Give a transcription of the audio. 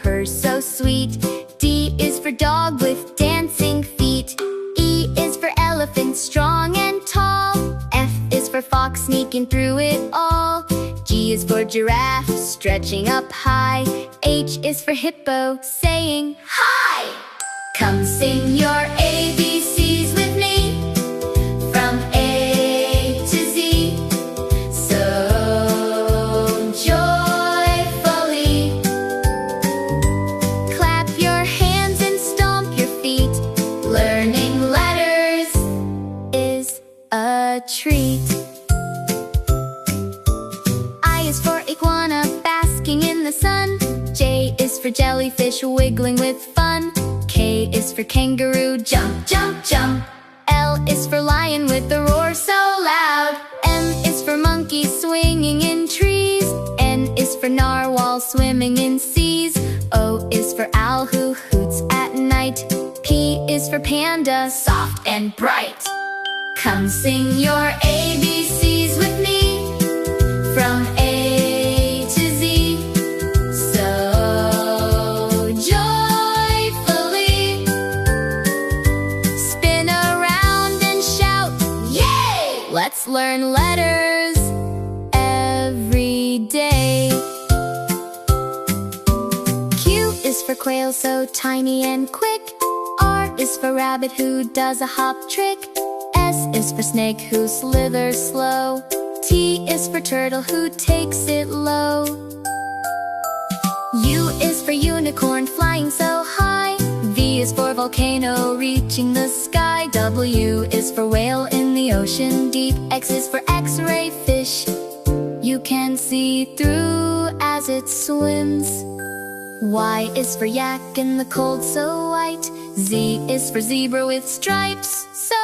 purrs so sweet. D is for dog with dancing feet. E is for elephant, strong and tall. F is for fox, sneaking through it all. G is for giraffe, stretching up high. H is for hippo, saying hi. Come sing your ABCs with me, from A to Z, so joyfully. Clap your hands and stomp your feet. Learning letters is a treat. I is for iguana, basking in the sun. J is for jellyfish, wiggling with fun. K is for kangaroo, jump, jump, jump. L is for lion with a roar so loud. M is for monkey, swinging in trees. N is for narwhal, swimming in seas. O is for owl who hoots at night. P is for panda, soft and bright. Come sing your ABCs with me, from A to Z, so joyfully. Spin around and shout, yay! Let's learn letters every day. Q is for quail, so tiny and quick. R is for rabbit who does a hop trick. S is for snake who slithers slow. T is for turtle who takes it low. U is for unicorn, flying so high. V is for volcano, reaching the sky. W is for whale in the ocean deep. X is for X-ray fish, you can see through as it swims. Y is for yak in the cold so white. Z is for zebra with stripes so